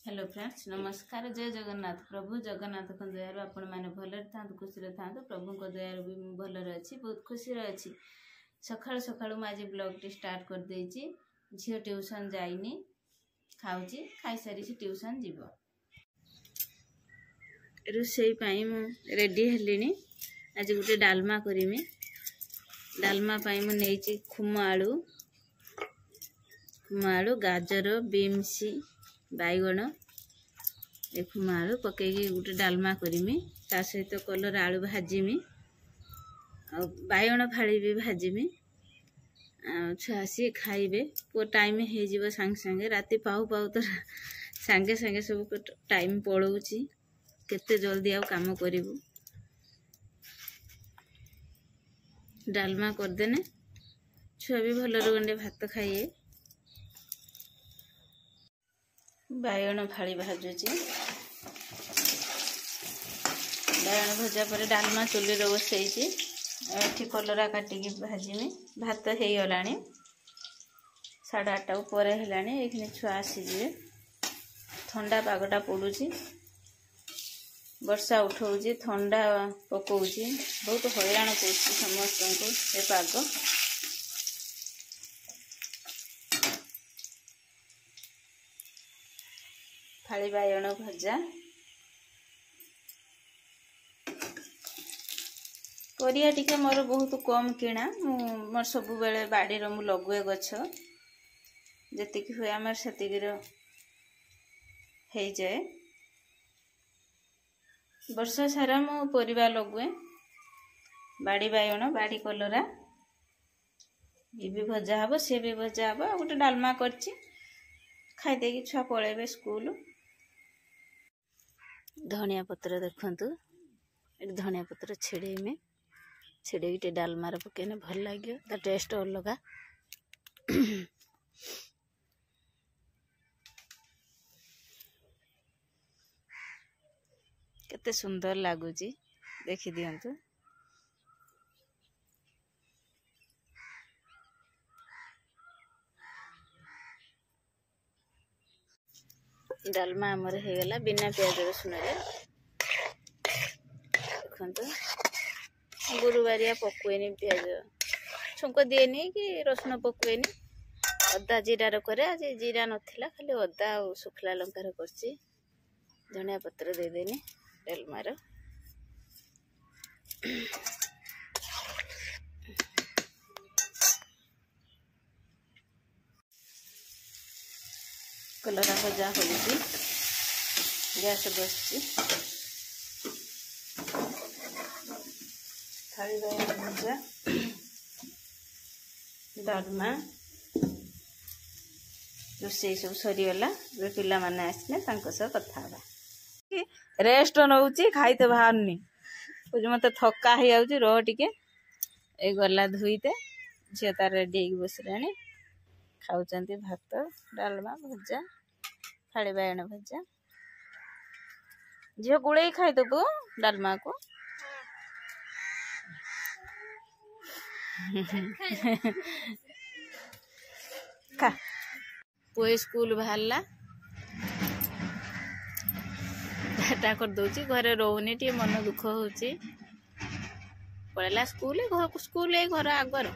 hello friends नमस्कार जय जगन्नाथ प्रभु जगन्नाथ दयार आपण मैंने भलरे था खुशी था प्रभु दयार भी भलरे अच्छी बहुत खुशी अच्छी सकाळु सकाळु आज ब्लॉग टी स्टार्ट कर देछि झियो ट्यूशन जाइनी खाऊची खाई सारी से ट्यूशन जीव रुसई पाई मु रेडी हेलिनी आज गुटे डालमा करिमी डालमा पाई मु नेछि खुम आलू गाजर बीन्स बैगण खुम आलू पकई गोटे डालमा करमी ता सहित कलर आलू भाजमी बैगण फाड़ी भी भाजमी छुआ सी खाइबे पो टाइम हो सांगे सांगे राति पाऊ पाऊ तो सांगे सांगे सब टाइम पड़ोची केते जल्दी आउ काम करिवु डालमा करदेने छुआ भी भलर गंडे भात खाइए बैगण फाड़ी भाजुची बैगण भजा पर डालमा चुली बसई एठी कलरा काटिकी भाजमी भात हो गलानी 8:30 पर है छुआ आसीजे ठंडा पागटा पड़ुची वर्षा उठाऊँ ठंडा पकाऊँ बहुत हैरान कर समस्त को पाग फाड़ी बैगण भजा परिया टिके मोर बहुत कम किणा मोर सब बेले बाड़ी मु लगुए गछ जतिक हुए आमर सेतिकीर हो जाए वर्ष सारा मु परिवा लगुए बाड़ी बैगण बाड़ी कलरा ये भी भजा हम सी भी भजा हम गोटे डालमा करची खाई देकी छुआ पलैबे स्कूल धनिया पत्र देखंतु एक धनिया पत्र छेड़े छेड़े डालमार पकेने भल लगे ता टेस्ट अलग केते सुंदर लगुची देखि दियंतु डालमा आमर हो गला बिना प्याज रसुन देखो गुरुवारिया पकुएनी प्याज छुंक दिएनी कि रसुन पकुएनी अदा जीरार करे आज जीरा नथिला खाली अदा और सुखला लंकार करछि धनिया पत्र दे देनी डालमार कलरा भजा हो गैस बसची थाली बैगण भजा डालमा रोसई सब सरीगला पिला माने आसने कथा रेस्ट नौची खाई तो बाहरनी मत थका हो जाऊँ रह टिके ए गला धुईते झील तार रेडी बसला खाऊँ भात डालमा भजा फाड़ी बैगण भजा झील गुड़े खाईदेबू डालमा को खा पुए स्कूल बाहरला टाटा कर दौची घरे रोनी मन दुख होची पड़ेला स्कूल घर आगर